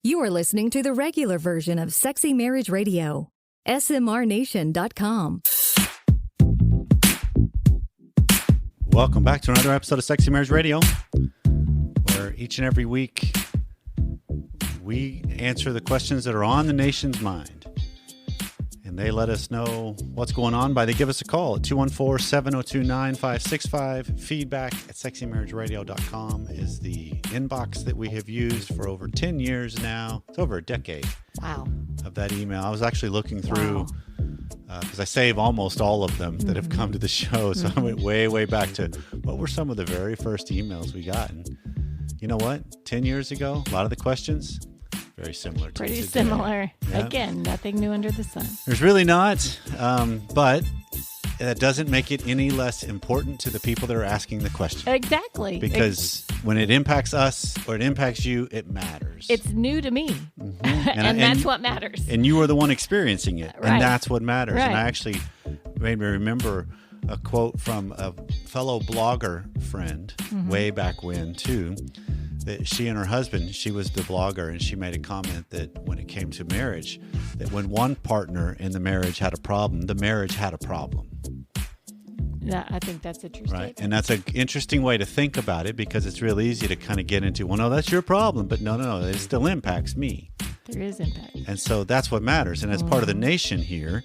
You are listening to the regular version of Sexy Marriage Radio. smrnation.com. Welcome back to another episode of Sexy Marriage Radio, where each and every week we answer the questions that are on the nation's mind. And they let us know what's going on by they give us a call at 214-702-9565. Feedback at sexymarriageradio.com is the inbox that we have used for over 10 years now. It's over a decade. Wow. Of that email. I was actually looking through, because I save almost all of them that have come to the show. So I went way, way back to what were some of the very first emails we got. And you know what? 10 years ago, a lot of the questions, very similar to Pretty today. similar. Yeah. Again, nothing new under the sun. There's really not, but that doesn't make it any less important to the people that are asking the question. Exactly. Because when it impacts us or it impacts you, it matters. It's new to me. Mm-hmm. And that's what matters. And you are the one experiencing it. Right. And that's what matters. Right. And I actually made me remember a quote from a fellow blogger friend way back when, too. That she and her husband, she was the blogger, and she made a comment that when it came to marriage, that when one partner in the marriage had a problem, the marriage had a problem. I think that's a true Right. statement. And that's an interesting way to think about it, because it's real easy to kind of get into, well, no, that's your problem. But no, it still impacts me. There is impact. And so that's what matters. And as part of the nation here,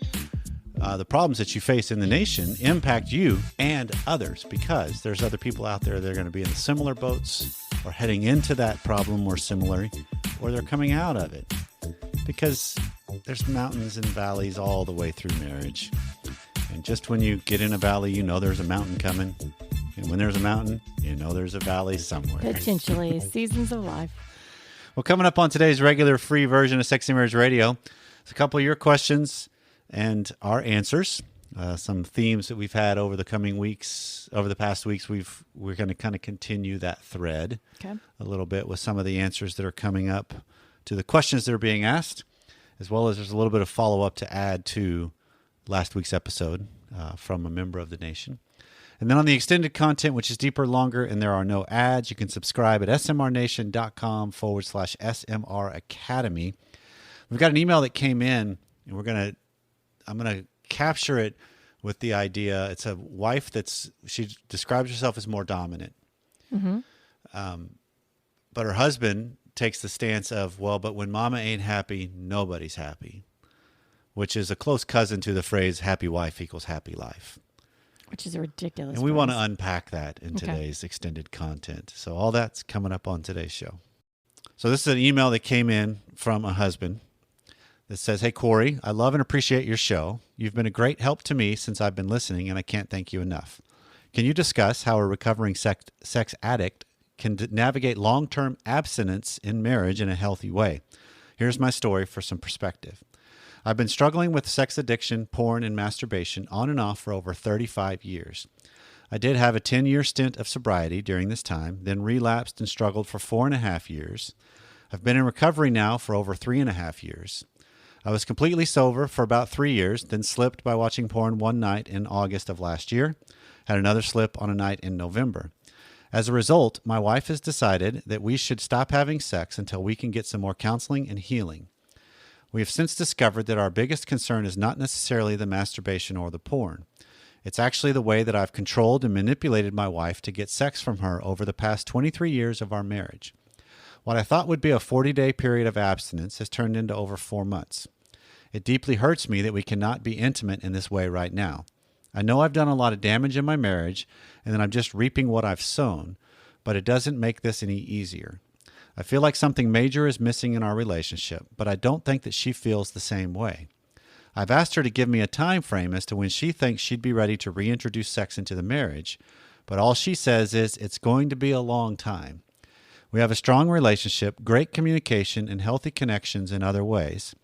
the problems that you face in the nation impact you and others, because there's other people out there that are going to be in similar boats or heading into that problem or similar, or they're coming out of it, because there's mountains and valleys all the way through marriage. And just when you get in a valley, you know there's a mountain coming. And when there's a mountain, you know there's a valley somewhere. Potentially. Seasons of life. Well, coming up on today's regular free version of Sexy Marriage Radio, it's a couple of your questions and our answers. Some themes that we've had over the coming weeks, over the past weeks. We're going to kind of continue that thread a little bit with some of the answers that are coming up to the questions that are being asked, as well as there's a little bit of follow-up to add to last week's episode from a member of the nation. And then on the extended content, which is deeper, longer, and there are no ads, you can subscribe at smrnation.com/SMR Academy. We've got an email that came in, and I'm going to capture it with the idea. It's a wife she describes herself as more dominant. But her husband takes the stance of, well, but when mama ain't happy, nobody's happy, which is a close cousin to the phrase happy wife equals happy life. Which is a ridiculous And we want to phrase. unpack that in today's extended content. So all that's coming up on today's show. So this is an email that came in from a husband that says, "Hey, Corey, I love and appreciate your show. You've been a great help to me since I've been listening, and I can't thank you enough. Can you discuss how a recovering sex addict can navigate long-term abstinence in marriage in a healthy way? Here's my story for some perspective. I've been struggling with sex addiction, porn, and masturbation on and off for over 35 years. I did have a 10-year stint of sobriety during this time, then relapsed and struggled for 4.5 years. I've been in recovery now for over 3.5 years. I was completely sober for about 3 years, then slipped by watching porn one night in August of last year, had another slip on a night in November. As a result, my wife has decided that we should stop having sex until we can get some more counseling and healing. We have since discovered that our biggest concern is not necessarily the masturbation or the porn. It's actually the way that I've controlled and manipulated my wife to get sex from her over the past 23 years of our marriage. What I thought would be a 40-day period of abstinence has turned into over 4 months. It deeply hurts me that we cannot be intimate in this way right now. I know I've done a lot of damage in my marriage and that I'm just reaping what I've sown, but it doesn't make this any easier. I feel like something major is missing in our relationship, but I don't think that she feels the same way. I've asked her to give me a time frame as to when she thinks she'd be ready to reintroduce sex into the marriage, but all she says is it's going to be a long time. We have a strong relationship, great communication, and healthy connections in other ways.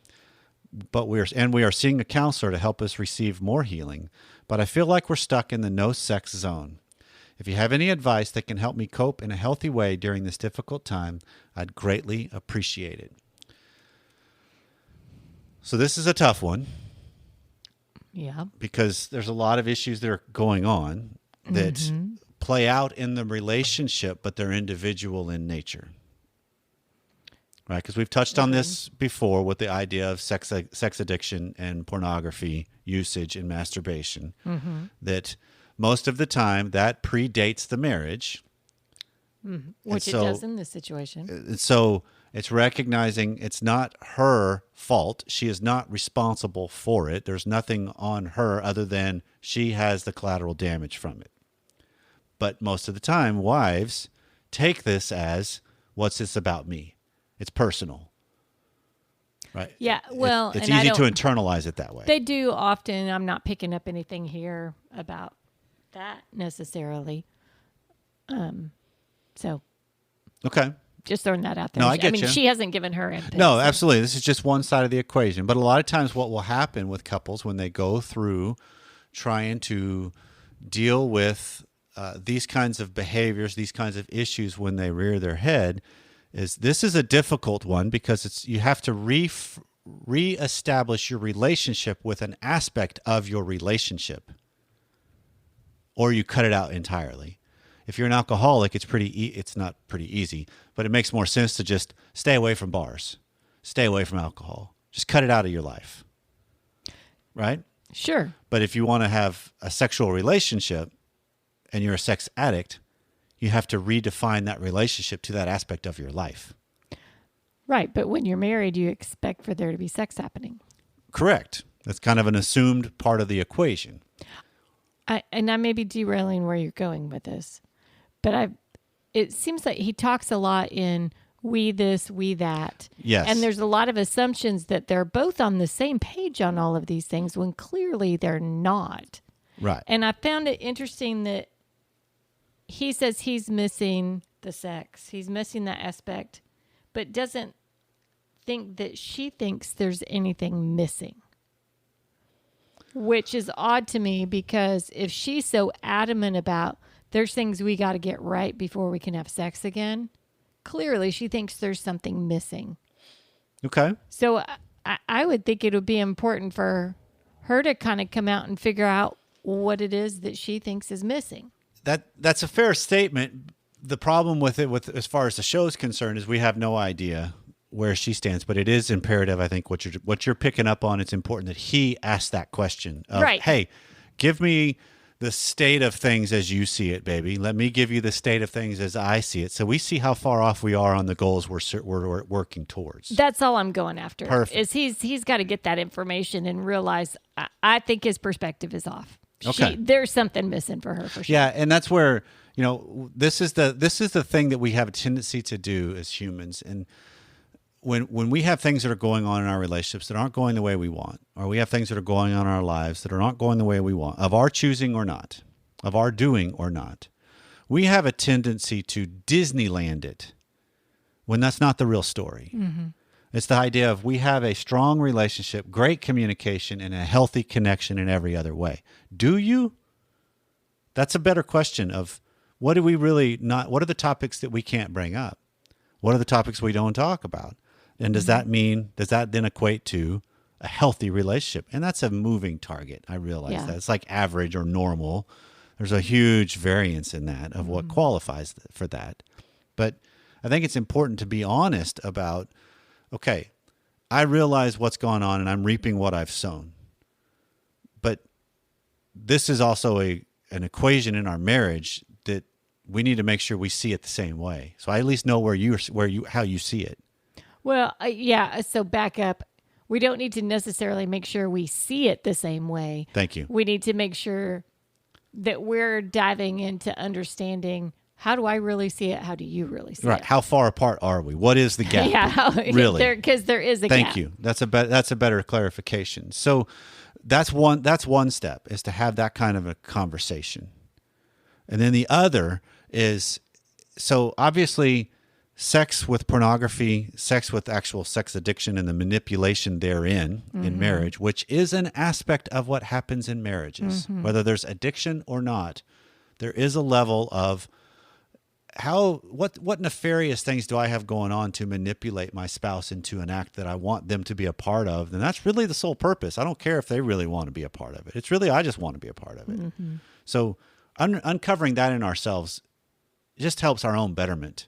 But we are seeing a counselor to help us receive more healing, but I feel like we're stuck in the no sex zone. If you have any advice that can help me cope in a healthy way during this difficult time, I'd greatly appreciate it." So this is a tough one. Yeah. Because there's a lot of issues that are going on that play out in the relationship, but they're individual in nature. right? Because we've touched on this before with the idea of sex addiction and pornography usage and masturbation, that most of the time that predates the marriage. Which it does in this situation. So it's recognizing it's not her fault. She is not responsible for it. There's nothing on her other than she has the collateral damage from it. But most of the time, wives take this as, what's this about me? It's personal. Right? Yeah, well, it's and easy to internalize it that way. They do often. I'm not picking up anything here about that necessarily. So, okay. Just throwing that out there. No, I get you. She hasn't given her input. No, so. absolutely. This is just one side of the equation. But a lot of times what will happen with couples when they go through trying to deal with these kinds of behaviors, these kinds of issues when they rear their head, is this is a difficult one because you have to reestablish your relationship with an aspect of your relationship, or you cut it out entirely. If you're an alcoholic, it's not pretty easy, but it makes more sense to just stay away from bars, stay away from alcohol, just cut it out of your life, right? Sure. But if you want to have a sexual relationship and you're a sex addict, you have to redefine that relationship to that aspect of your life. Right, but when you're married, you expect for there to be sex happening. Correct. That's kind of an assumed part of the equation. I may be derailing where you're going with this, but it seems like he talks a lot in we this, we that. Yes. And there's a lot of assumptions that they're both on the same page on all of these things when clearly they're not. Right. And I found it interesting that he says he's missing the sex. He's missing that aspect, but doesn't think that she thinks there's anything missing. Which is odd to me because if she's so adamant about there's things we got to get right before we can have sex again, clearly she thinks there's something missing. Okay. So I would think it would be important for her to kind of come out and figure out what it is that she thinks is missing. That's a fair statement. The problem with it, as far as the show is concerned, is we have no idea where she stands, but it is imperative. I think what you're picking up on, it's important that he asks that question of, right. Hey, give me the state of things as you see it, baby. Let me give you the state of things as I see it. So we see how far off we are on the goals we're working towards. That's all I'm going after. Perfect. Is he's got to get that information and realize I think his perspective is off. Okay. There's something missing for her for sure. Yeah, and that's where, this is the thing that we have a tendency to do as humans. And when we have things that are going on in our relationships that aren't going the way we want, or we have things that are going on in our lives that are not going the way we want, of our choosing or not, of our doing or not, we have a tendency to Disneyland it when that's not the real story. Mm-hmm. It's the idea of we have a strong relationship, great communication, and a healthy connection in every other way. Do you? That's a better question of what do we really not, what are the topics that we can't bring up? What are the topics we don't talk about? And does that then equate to a healthy relationship? And that's a moving target. I realize that. It's like average or normal. There's a huge variance in that of what qualifies for that. But I think it's important to be honest about, okay, I realize what's going on and I'm reaping what I've sown. But this is also an equation in our marriage that we need to make sure we see it the same way. So I at least know how you see it. Well, so back up. We don't need to necessarily make sure we see it the same way. Thank you. We need to make sure that we're diving into understanding, how do I really see it? How do you really see Right. it? How far apart are we? What is the gap? Really? Because there is a gap. Thank you. That's a better clarification. So that's one step, is to have that kind of a conversation. And then the other is, so obviously sex with pornography, sex with actual sex addiction and the manipulation therein in marriage, which is an aspect of what happens in marriages, whether there's addiction or not, there is a level of what nefarious things do I have going on to manipulate my spouse into an act that I want them to be a part of? And that's really the sole purpose. I don't care if they really want to be a part of it. It's really, I just want to be a part of it. So uncovering that in ourselves just helps our own betterment.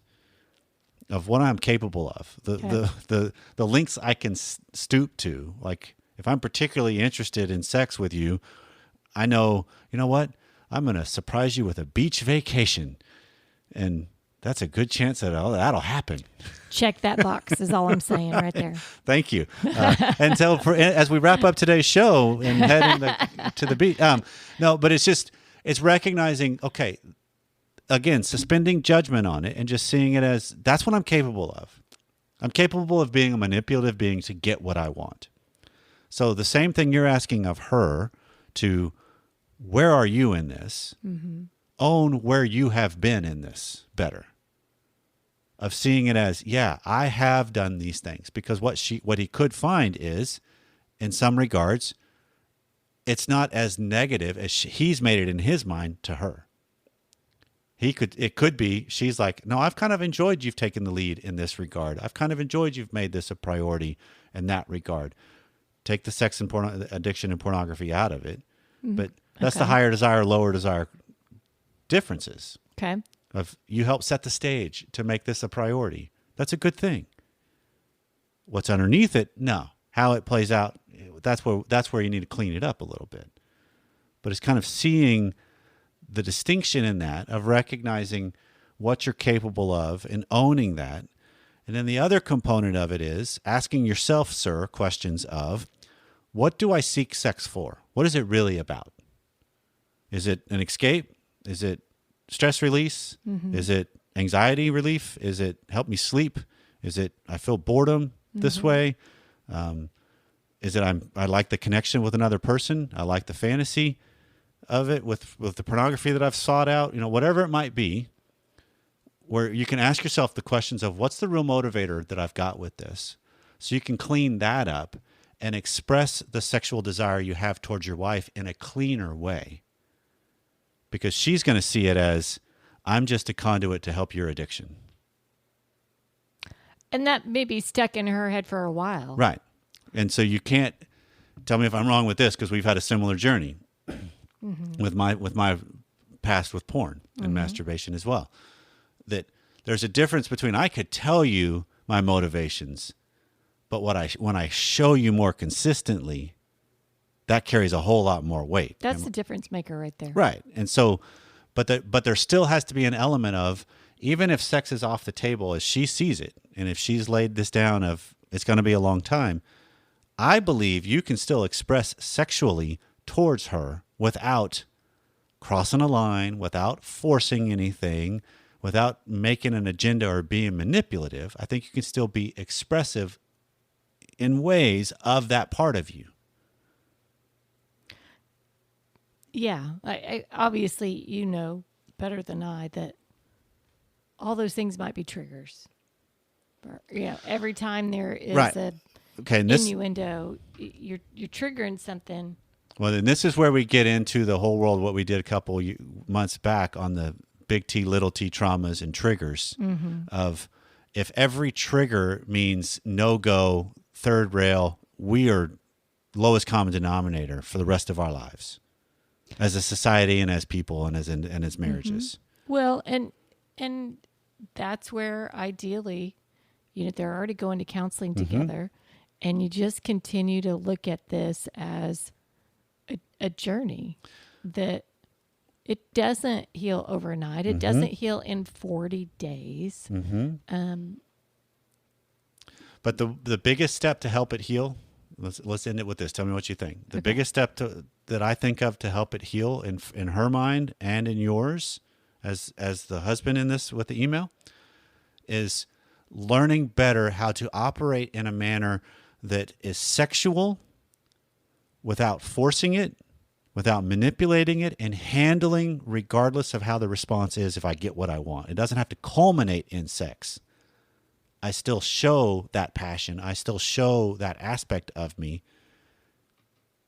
of what I'm capable of, the lengths I can stoop to. Like if I'm particularly interested in sex with you, I know, you know what? I'm going to surprise you with a beach vacation. And that's a good chance that that'll happen. Check that box is all I'm saying right there. Thank you. As we wrap up today's show and head to the beach. No, but it's recognizing, okay, again, suspending judgment on it and just seeing it as that's what I'm capable of. I'm capable of being a manipulative being to get what I want. So the same thing you're asking of her to, where are you in this? Mm-hmm. Own where you have been in this better. Of seeing it as, yeah, I have done these things. Because what he could find is, in some regards, it's not as negative as he's made it in his mind to her. It could be, she's like, no, I've kind of enjoyed you've taken the lead in this regard. I've kind of enjoyed you've made this a priority in that regard. Take the sex and addiction and pornography out of it. But that's the higher desire, lower desire differences. Okay. Of you help set the stage to make this a priority. That's a good thing. What's underneath it? No. How it plays out, that's where you need to clean it up a little bit. But it's kind of seeing the distinction in that, of recognizing what you're capable of and owning that. And then the other component of it is asking yourself, sir, questions of, what do I seek sex for? What is it really about? Is it an escape? Is it stress release? Mm-hmm. Is it anxiety relief? Is it help me sleep? Is it I feel boredom this way? Is it I like the connection with another person? I like the fantasy of it with the pornography that I've sought out, whatever it might be, where you can ask yourself the questions of what's the real motivator that I've got with this? So you can clean that up and express the sexual desire you have towards your wife in a cleaner way. Because she's going to see it as, I'm just a conduit to help your addiction. And that may be stuck in her head for a while. Right. And so you can't tell me if I'm wrong with this, because we've had a similar journey with my past with porn and masturbation as well. That there's a difference between, I could tell you my motivations, but when I show you more consistently, that carries a whole lot more weight. That's the difference maker right there. Right. And so, but there still has to be an element of, even if sex is off the table as she sees it, and if she's laid this down of it's going to be a long time, I believe you can still express sexually towards her without crossing a line, without forcing anything, without making an agenda or being manipulative. I think you can still be expressive in ways of that part of you. Yeah, I obviously you know better than I that all those things might be triggers. Every time there is innuendo, you're triggering something. Well, then this is where we get into the whole world, what we did a couple months back on the big T, little t traumas and triggers of, if every trigger means no-go, third rail, we are lowest common denominator for the rest of our lives as a society and as people and as marriages. Well, and that's where ideally, they're already going to counseling together, and you just continue to look at this as a journey that it doesn't heal overnight. It doesn't heal in 40 days. But the biggest step to help it heal, let's end it with this. Tell me what you think. The biggest step that I think of to help it heal in her mind and in yours as the husband in this with the email is learning better how to operate in a manner that is sexual without forcing it, without manipulating it, and handling regardless of how the response is if I get what I want. It doesn't have to culminate in sex. I still show that passion. I still show that aspect of me.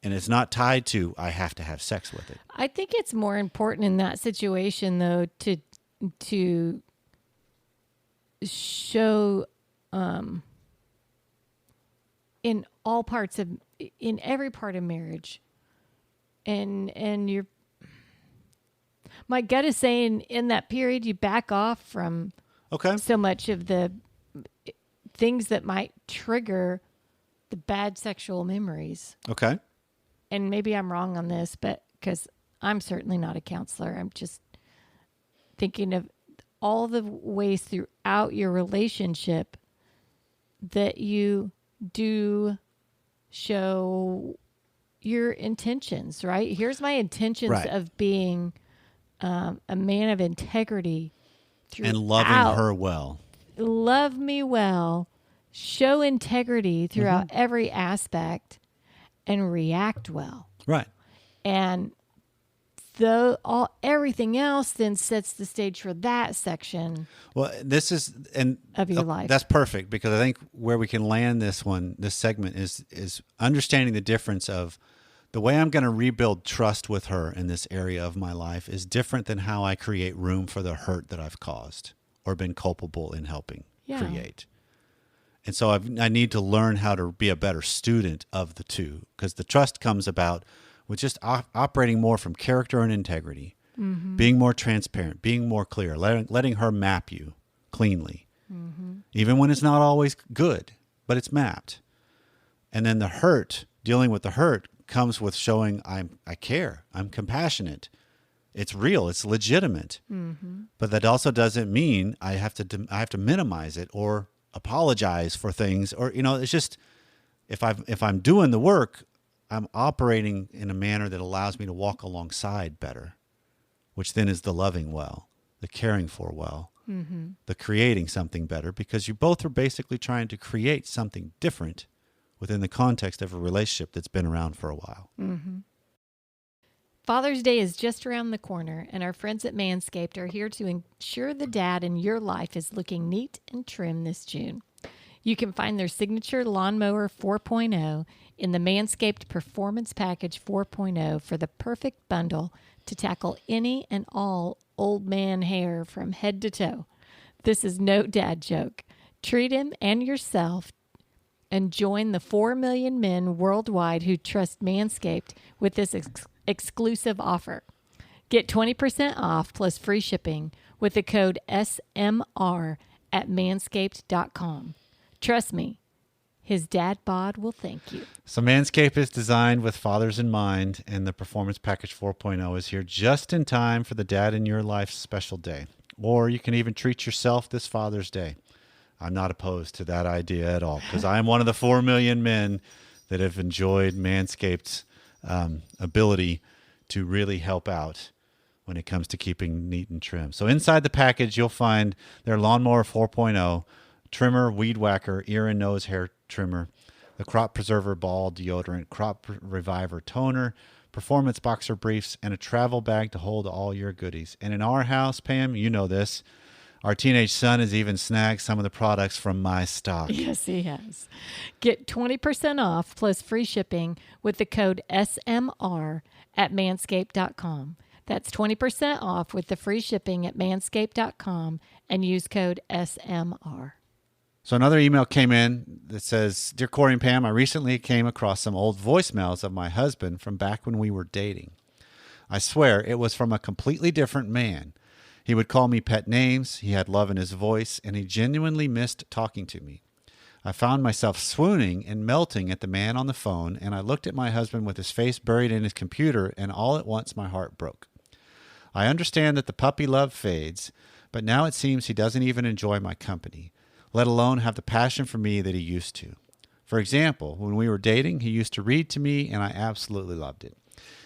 And it's not tied to, I have to have sex with it. I think it's more important in that situation, though, to show in every part of marriage. And my gut is saying in that period, you back off from so much of the things that might trigger the bad sexual memories. Okay. And maybe I'm wrong on this, but because I'm certainly not a counselor, I'm just thinking of all the ways throughout your relationship that you do show your intentions, right? Here's my intentions Right. of being a man of integrity And loving her well. Love me well, show integrity throughout every aspect, and react well. Right. And everything else then sets the stage for that section. Well, this is of your life. That's perfect, because I think where we can land this segment is understanding the difference of the way I'm going to rebuild trust with her in this area of my life is different than how I create room for the hurt that I've caused or been culpable in helping create. And so I need to learn how to be a better student of the two, because the trust comes about with just operating more from character and integrity, being more transparent, being more clear, letting her map you cleanly, even when it's not always good, but it's mapped. And then the hurt, dealing with the hurt, comes with showing I care, I'm compassionate. It's real, it's legitimate. But that also doesn't mean I have to minimize it or apologize for things, or it's just if I'm doing the work, I'm operating in a manner that allows me to walk alongside better, which then is the loving well, the caring for well, the creating something better, because you both are basically trying to create something different within the context of a relationship that's been around for a while. Father's Day is just around the corner, and our friends at Manscaped are here to ensure the dad in your life is looking neat and trim this June. You can find their signature Lawnmower 4.0 in the Manscaped Performance Package 4.0 for the perfect bundle to tackle any and all old man hair from head to toe. This is no dad joke. Treat him and yourself and join the 4 million men worldwide who trust Manscaped with this exclusive offer. Get 20% off plus free shipping with the code SMR at manscaped.com. Trust me, his dad bod will thank you. So Manscaped is designed with fathers in mind, and the Performance Package 4.0 is here just in time for the dad in your life's special day. Or you can even treat yourself this Father's Day. I'm not opposed to that idea at all, because I am one of the 4 million men that have enjoyed Manscaped's ability to really help out when it comes to keeping neat and trim. So inside the package, you'll find their Lawnmower 4.0, trimmer, weed whacker, ear and nose hair trimmer, the Crop Preserver Ball Deodorant, Crop Reviver Toner, Performance Boxer Briefs, and a travel bag to hold all your goodies. And in our house, Pam, you know this, our teenage son has even snagged some of the products from my stock. Yes, he has. Get 20% off plus free shipping with the code SMR at manscaped.com. That's 20% off with the free shipping at manscaped.com and use code SMR. So another email came in that says, Dear Corey and Pam, I recently came across some old voicemails of my husband from back when we were dating. I swear it was from a completely different man. He would call me pet names, he had love in his voice, and he genuinely missed talking to me. I found myself swooning and melting at the man on the phone, and I looked at my husband with his face buried in his computer, and all at once my heart broke. I understand that the puppy love fades, but now it seems he doesn't even enjoy my company, let alone have the passion for me that he used to. For example, when we were dating, he used to read to me, and I absolutely loved it.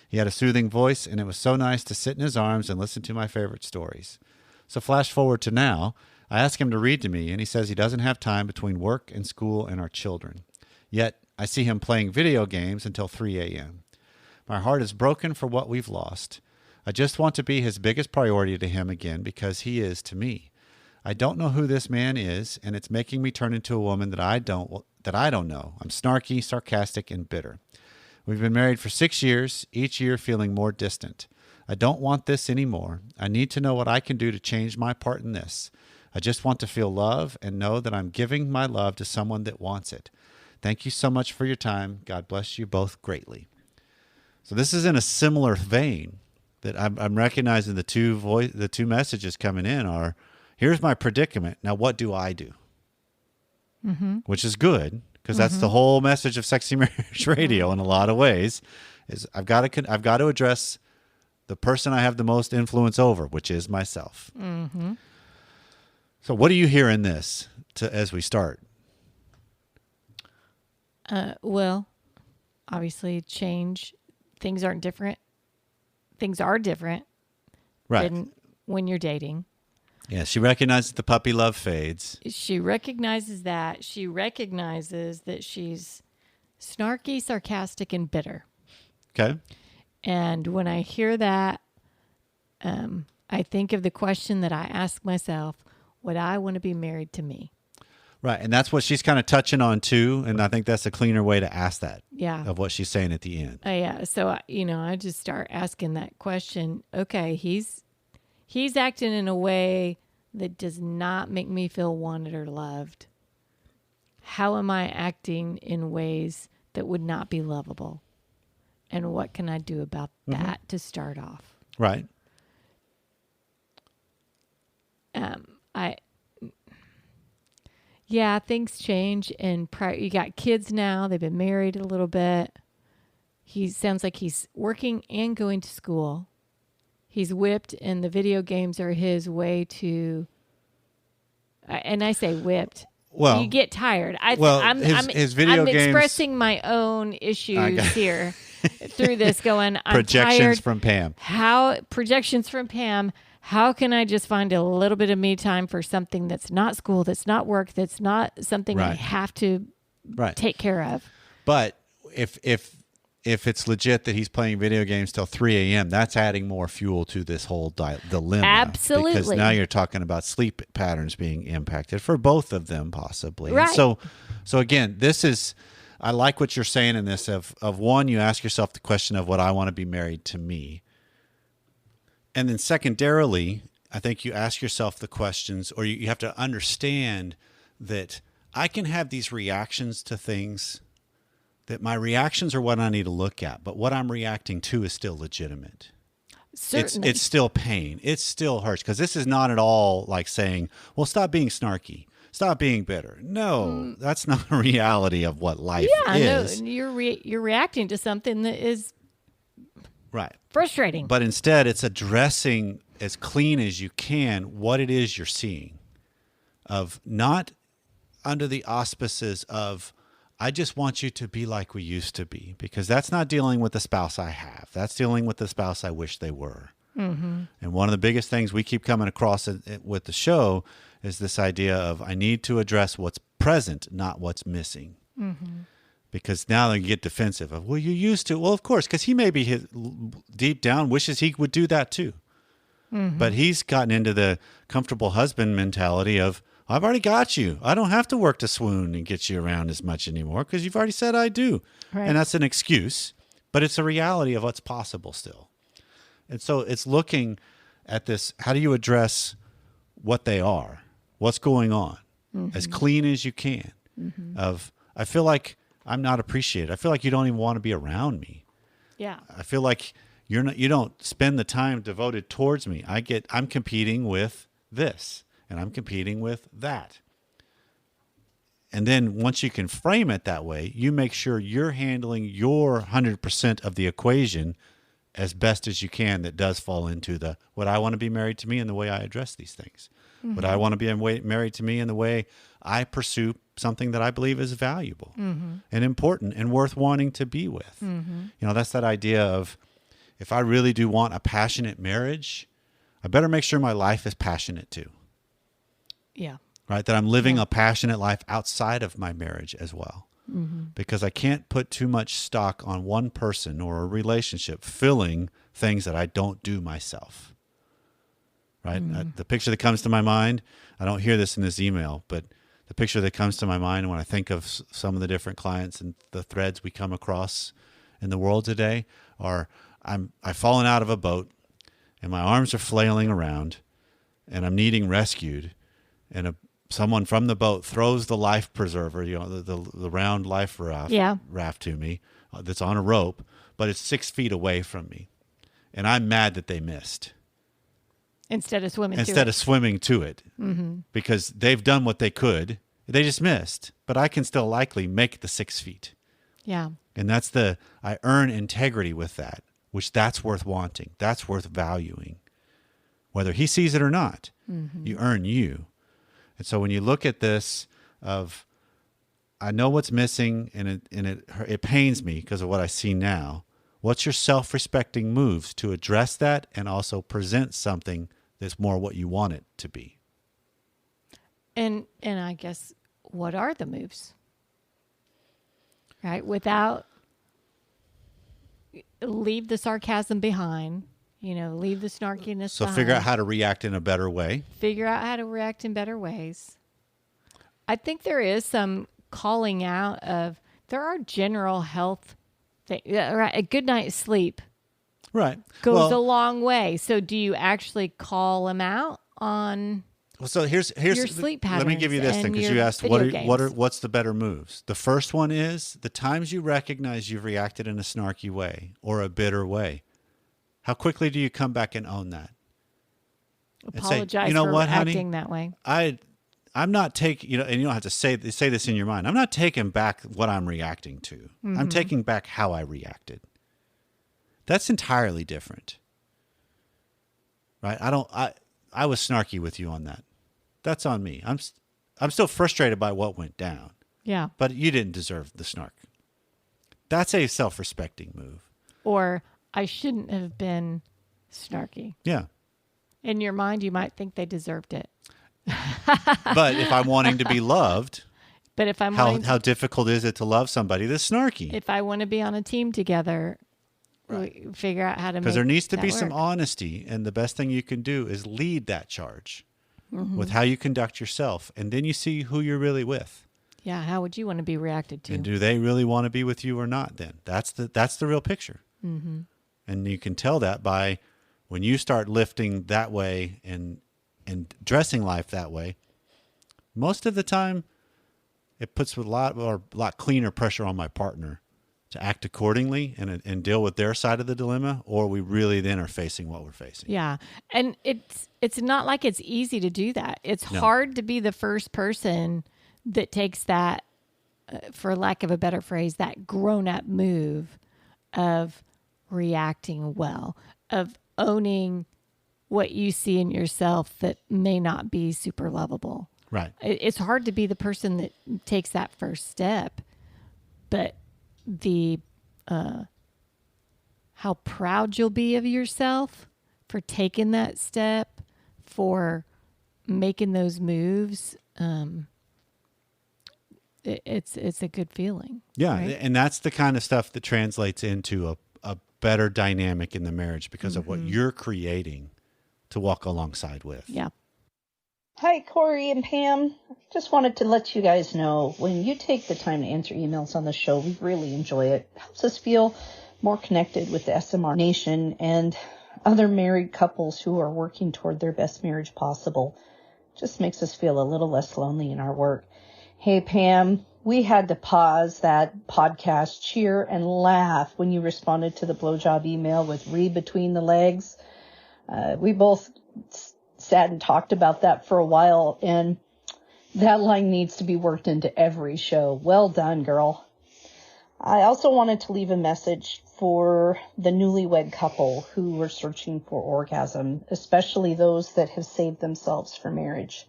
He had a soothing voice, and it was so nice to sit in his arms and listen to my favorite stories. So flash forward to now, I ask him to read to me, and he says he doesn't have time between work and school and our children. Yet, I see him playing video games until 3 a.m. My heart is broken for what we've lost. I just want to be his biggest priority to him again because he is to me. I don't know who this man is, and it's making me turn into a woman that I don't know. I'm snarky, sarcastic, and bitter. We've been married for 6 years, each year feeling more distant. I don't want this anymore. I need to know what I can do to change my part in this. I just want to feel love and know that I'm giving my love to someone that wants it. Thank you so much for your time. God bless you both greatly. So this is in a similar vein that I'm recognizing the two messages coming in are, here's my predicament. Now, what do I do? which is good because that's the whole message of Sexy Marriage Radio in a lot of ways. Is I've got to address the person I have the most influence over, which is myself. So, what do you hear in this as we start? Well, obviously, change. Things aren't different. Things are different than when you're dating. Yeah, she recognizes the puppy love fades. She recognizes that. She recognizes that she's snarky, sarcastic, and bitter. Okay. And when I hear that, I think of the question that I ask myself, would I want to be married to me? Right. And that's what she's kind of touching on too. And I think that's a cleaner way to ask that. Yeah. Of what she's saying at the end. Yeah. So, I just start asking that question. Okay, he's acting in a way that does not make me feel wanted or loved. How am I acting in ways that would not be lovable? And what can I do about that to start off? Right. Things change, and you got kids now. They've been married a little bit. He sounds like he's working and going to school. He's whipped, and the video games are his way to. And I say whipped. Well, you get tired. His video I'm games. I'm expressing my own issues here through this. Going, I'm projections tired. from Pam. Projections from Pam? How can I just find a little bit of me time for something that's not school, that's not work, that's not something I have to take care of? But if it's legit that he's playing video games till 3 a.m., that's adding more fuel to this whole dilemma. Absolutely. Because now you're talking about sleep patterns being impacted for both of them possibly. Right. So again, I like what you're saying in this of one, you ask yourself the question of would I want to be married to me? And then secondarily, I think you ask yourself the questions, or you have to understand that I can have these reactions to things, that my reactions are what I need to look at, but what I'm reacting to is still legitimate. Certainly. It's still pain. It still hurts, because this is not at all like saying, well, stop being snarky. Stop being bitter. No, that's not a reality of what life is. No, you're reacting to something that is frustrating. But instead, it's addressing as clean as you can what it is you're seeing, of not under the auspices of, I just want you to be like we used to be, because that's not dealing with the spouse I have. That's dealing with the spouse I wish they were. Mm-hmm. And one of the biggest things we keep coming across with the show is this idea of I need to address what's present, not what's missing. Mm-hmm. Because now they get defensive of, well, you used to. Well, of course, because he maybe deep down wishes he would do that too. Mm-hmm. But he's gotten into the comfortable husband mentality of, I've already got you. I don't have to work to swoon and get you around as much anymore because you've already said I do. Right. And that's an excuse, but it's a reality of what's possible still. And so it's looking at this, how do you address what they are? What's going on? As clean as you can. Of, I feel like I'm not appreciated. I feel like you don't even want to be around me. Yeah. I feel like you don't spend the time devoted towards me. I'm competing with this, and I'm competing with that. And then once you can frame it that way, you make sure you're handling your 100% of the equation as best as you can. That does fall into the, would I want to be married to me in the way I address these things? Mm-hmm. Would I want to be married to me in the way I pursue something that I believe is valuable and important and worth wanting to be with? That's that idea of, if I really do want a passionate marriage, I better make sure my life is passionate too. Yeah. Right? That I'm living a passionate life outside of my marriage as well. Because I can't put too much stock on one person or a relationship filling things that I don't do myself. Right? The picture that comes to my mind, I don't hear this in this email, but the picture that comes to my mind when I think of some of the different clients and the threads we come across in the world today are, I've fallen out of a boat and my arms are flailing around and I'm needing rescued, and someone from the boat throws the life preserver, the round life raft to me that's on a rope, but it's 6 feet away from me. And I'm mad that they missed. Instead of swimming to it. Because they've done what they could They just missed, but I can still likely make the 6 feet. Yeah. And I earn integrity with that, which that's worth wanting. That's worth valuing. Whether he sees it or not, you earn you. And so when you look at this of, I know what's missing and it pains me because of what I see now. What's your self-respecting moves to address that and also present something that's more what you want it to be? And I guess, what are the moves? Right? Without, leave the sarcasm behind, leave the snarkiness So behind. figure out how to react in a better way. Figure out how to react in better ways. I think there is some calling out of, there are general health things. Right? A good night's sleep Right. goes a long way. So do you actually call them out on So here's your sleep patterns? Let me give you this thing, because you asked what's the better moves. The first one is the times you recognize you've reacted in a snarky way or a bitter way. How quickly do you come back and own that? Apologize and say, for what, acting honey? that way. I'm not taking, and you don't have to say this in your mind. I'm not taking back what I'm reacting to. I'm taking back how I reacted. That's entirely different. Right? I was snarky with you on that. That's on me. I'm still frustrated by what went down. Yeah. But you didn't deserve the snark. That's a self-respecting move. Or, I shouldn't have been snarky. Yeah. In your mind, you might think they deserved it. But if I'm wanting to be loved, But if I'm how difficult is it to love somebody that's snarky? if I want to be on a team together, we figure out how to make Because there needs to that be work. some honesty, and the best thing you can do is lead that charge with how you conduct yourself, and then you see who you're really with. Yeah, how would you want to be reacted to? And do they really want to be with you or not? Then that's the real picture. Mm-hmm. And you can tell that by when you start lifting that way and dressing life that way. Most of the time, it puts a lot cleaner pressure on my partner to act accordingly and deal with their side of the dilemma, or we really then are facing what we're facing. Yeah. And it's not like it's easy to do that. It's hard to be the first person that takes that, for lack of a better phrase, that grown-up move of reacting well, of owning what you see in yourself that may not be super lovable. Right. It's hard to be the person that takes that first step, but the how proud you'll be of yourself for taking that step, for making those moves, it's a good feeling. Yeah, right? and that's the kind of stuff that translates into a better dynamic in the marriage because of what you're creating to walk alongside with. Yeah. Hi, Corey and Pam. Just wanted to let you guys know, when you take the time to answer emails on the show, we really enjoy it. It helps us feel more connected with the SMR Nation and other married couples who are working toward their best marriage possible. Just makes us feel a little less lonely in our work. Hey, Pam, we had to pause that podcast, cheer and laugh when you responded to the blowjob email with read between the legs. We both sat and talked about that for a while, and that line needs to be worked into every show. Well done, girl. I also wanted to leave a message for the newlywed couple who were searching for orgasm, especially those that have saved themselves for marriage.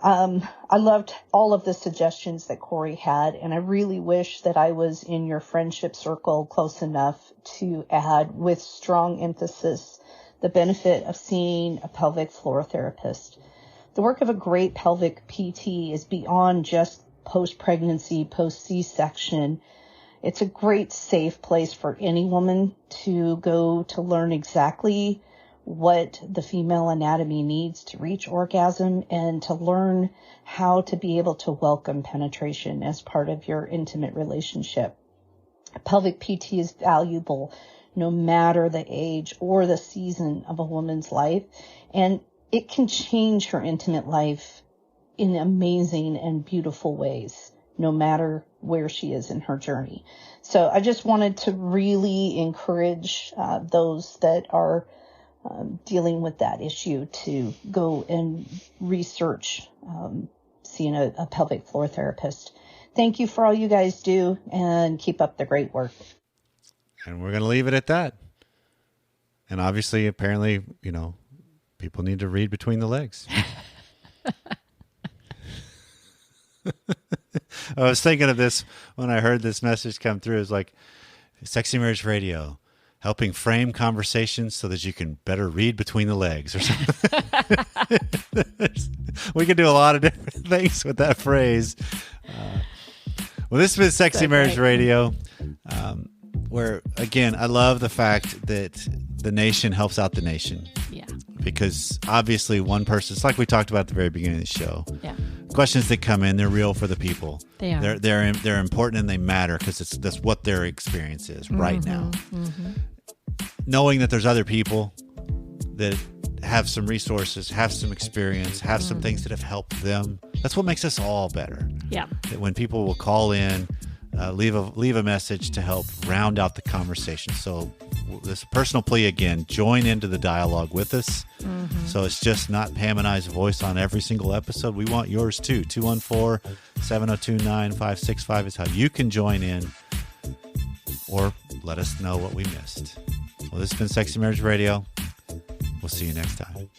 I loved all of the suggestions that Corey had, and I really wish that I was in your friendship circle close enough to add, with strong emphasis, the benefit of seeing a pelvic floor therapist. The work of a great pelvic PT is beyond just post-pregnancy, post-C-section. It's a great safe place for any woman to go to learn exactly what the female anatomy needs to reach orgasm, and to learn how to be able to welcome penetration as part of your intimate relationship. Pelvic PT is valuable no matter the age or the season of a woman's life, and it can change her intimate life in amazing and beautiful ways, no matter where she is in her journey. So I just wanted to really encourage those that are see seeing a pelvic floor therapist. Thank you for all you guys do, and keep up the great work. And we're going to leave it at that. And obviously, apparently, people need to read between the legs. I was thinking of this when I heard this message come through. It's like Sexy Marriage Radio, helping frame conversations so that you can better read between the legs or something. We could do a lot of different things with that phrase. Well, this has been Sexy Marriage Radio, where, again, I love the fact that the nation helps out the nation. Yeah. Because obviously one person, it's like we talked about at the very beginning of the show. Yeah. Questions that come in, they're real for the people. They are. They're important and they matter because that's what their experience is right now. Mm-hmm. Knowing that there's other people that have some resources, have some experience, have some things that have helped them. That's what makes us all better. Yeah. That when people will call in, leave a message to help round out the conversation. So this personal plea again, join into the dialogue with us. Mm-hmm. So it's just not Pam and I's voice on every single episode. We want yours too. 214-702-9565 is how you can join in or let us know what we missed. Well, this has been Sexy Marriage Radio. We'll see you next time.